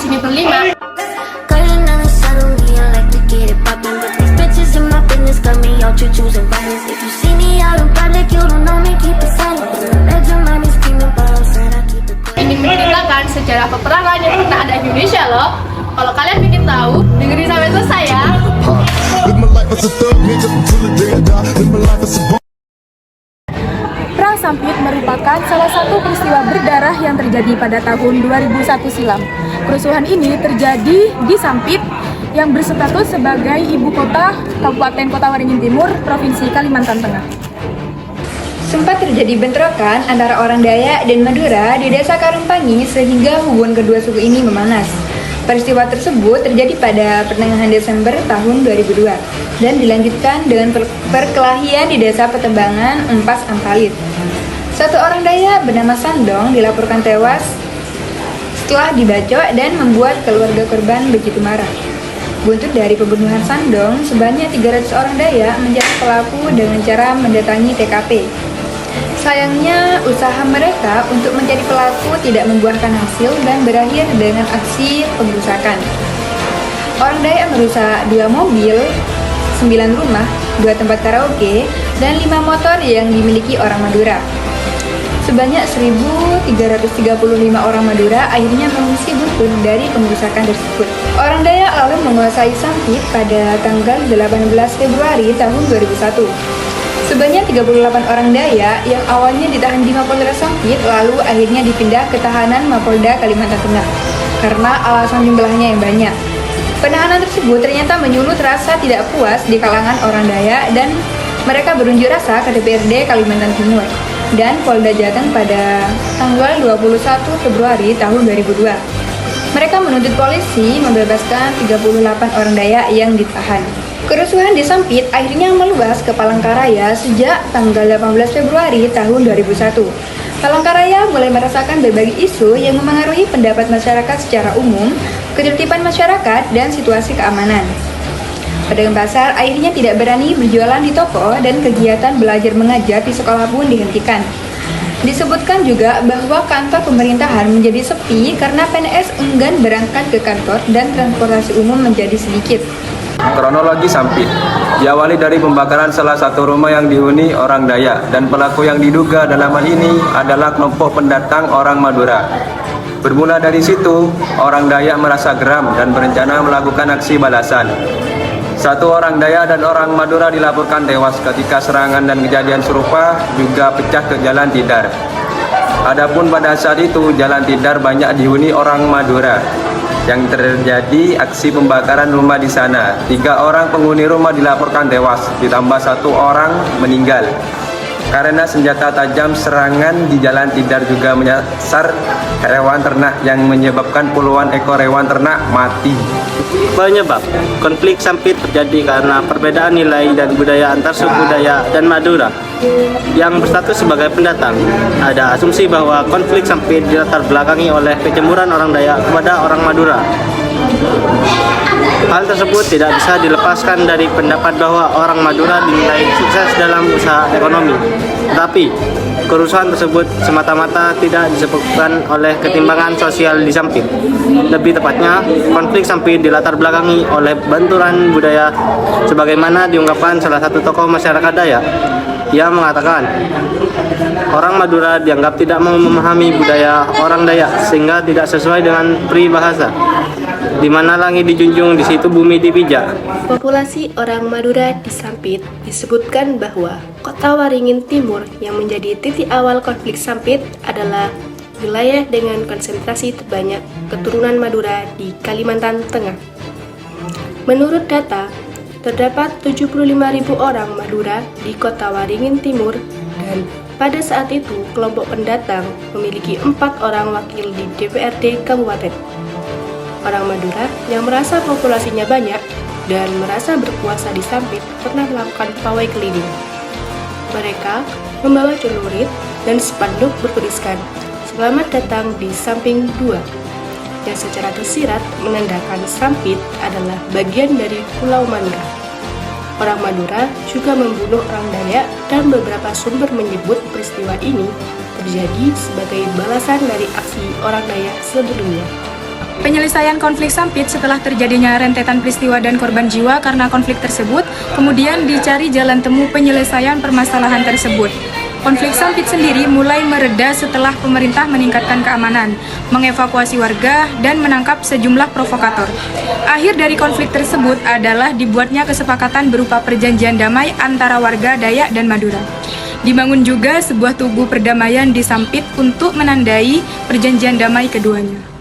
sini berlima. Ingin menceritakan sejarah peperangan yang pernah ada di Indonesia loh. Kalau kalian ingin tahu, dengerin sampai selesai ya. Perang Sampit merupakan salah satu peristiwa berdarah yang terjadi pada tahun 2001 silam. Kerusuhan ini terjadi di Sampit yang berstatus sebagai ibu kota Kabupaten Kota Waringin Timur, Provinsi Kalimantan Tengah. Sempat terjadi bentrokan antara orang Dayak dan Madura di Desa Karumpangi sehingga hubungan kedua suku ini memanas. Peristiwa tersebut terjadi pada pertengahan Desember tahun 2002 dan dilanjutkan dengan perkelahian di Desa Petembangan, Empas, Ampalit. Satu orang Dayak bernama Sandong dilaporkan tewas setelah dibacok dan membuat keluarga korban begitu marah. Buntut dari pembunuhan Sandong, sebanyak 300 orang Dayak menjadi pelaku dengan cara mendatangi TKP. Sayangnya, usaha mereka untuk mencari pelaku tidak membuahkan hasil dan berakhir dengan aksi pengrusakan. Orang Dayak merusak 2 mobil, 9 rumah, 2 tempat karaoke, dan 5 motor yang dimiliki orang Madura. Sebanyak 1.335 orang Madura akhirnya mengungsi buntut dari pengrusakan tersebut. Orang Dayak lalu menguasai Sampit pada tanggal 18 Februari tahun 2001. Sebanyak 38 orang Dayak yang awalnya ditahan di Mapolres Sampit lalu akhirnya dipindah ke tahanan Mapolda Kalimantan Tengah karena alasan jumlahnya yang banyak. Penahanan tersebut ternyata menyulut rasa tidak puas di kalangan orang Dayak dan mereka berunjuk rasa ke DPRD Kalimantan Timur dan Polda Jateng pada tanggal 21 Februari tahun 2002. Mereka menuntut polisi membebaskan 38 orang Dayak yang ditahan. Kerusuhan di Sampit akhirnya meluas ke Palangkaraya sejak tanggal 18 Februari tahun 2001. Palangkaraya mulai merasakan berbagai isu yang memengaruhi pendapat masyarakat secara umum, ketertiban masyarakat, dan situasi keamanan. Pedagang pasar akhirnya tidak berani berjualan di toko dan kegiatan belajar mengajar di sekolah pun dihentikan. Disebutkan juga bahwa kantor pemerintahan menjadi sepi karena PNS enggan berangkat ke kantor dan transportasi umum menjadi sedikit. Kronologi Sampit diawali dari pembakaran salah satu rumah yang dihuni orang Dayak dan pelaku yang diduga dalam hal ini adalah kelompok pendatang orang Madura. Bermula dari situ, orang Dayak merasa geram dan berencana melakukan aksi balasan. Satu orang Dayak dan orang Madura dilaporkan tewas ketika serangan dan kejadian serupa juga pecah ke Jalan Tidar. Adapun pada saat itu Jalan Tidar banyak dihuni orang Madura. Yang terjadi aksi pembakaran rumah di sana. 3 orang penghuni rumah dilaporkan tewas, ditambah 1 orang meninggal. Karena senjata tajam serangan di Jalan Tidar juga menyasar hewan ternak yang menyebabkan puluhan ekor hewan ternak mati. Penyebab konflik Sampit terjadi karena perbedaan nilai dan budaya antar suku Dayak dan Madura yang berstatus sebagai pendatang. Ada asumsi bahwa konflik Sampit dilatar belakangi oleh kecemburuan orang Dayak kepada orang Madura. Hal tersebut tidak bisa dilepaskan dari pendapat bahwa orang Madura dinilai sukses dalam usaha ekonomi. Tetapi, kerusuhan tersebut semata-mata tidak disebabkan oleh ketimpangan sosial di Sampit. Lebih tepatnya, konflik Sampit dilatar belakangi oleh benturan budaya sebagaimana diungkapkan salah satu tokoh masyarakat Dayak. Ia mengatakan, orang Madura dianggap tidak mau memahami budaya orang Dayak sehingga tidak sesuai dengan peribahasa. Di mana langit dijunjung, di situ bumi dipijak. Populasi orang Madura di Sampit disebutkan bahwa Kota Waringin Timur yang menjadi titik awal konflik Sampit adalah wilayah dengan konsentrasi terbanyak keturunan Madura di Kalimantan Tengah. Menurut data, terdapat 75.000 orang Madura di Kota Waringin Timur dan pada saat itu kelompok pendatang memiliki 4 orang wakil di DPRD Kabupaten. Orang Madura yang merasa populasinya banyak dan merasa berkuasa di Sampit pernah melakukan pawai keliling. Mereka membawa celurit dan spanduk bertuliskan "Selamat datang di Samping 2" yang secara tersirat menandakan Sampit adalah bagian dari Pulau Madura. Orang Madura juga membunuh orang Dayak dan beberapa sumber menyebut peristiwa ini terjadi sebagai balasan dari aksi orang Dayak sebelumnya. Penyelesaian konflik Sampit setelah terjadinya rentetan peristiwa dan korban jiwa karena konflik tersebut, kemudian dicari jalan temu penyelesaian permasalahan tersebut. Konflik Sampit sendiri mulai mereda setelah pemerintah meningkatkan keamanan, mengevakuasi warga, dan menangkap sejumlah provokator. Akhir dari konflik tersebut adalah dibuatnya kesepakatan berupa perjanjian damai antara warga Dayak dan Madura. Dibangun juga sebuah tugu perdamaian di Sampit untuk menandai perjanjian damai keduanya.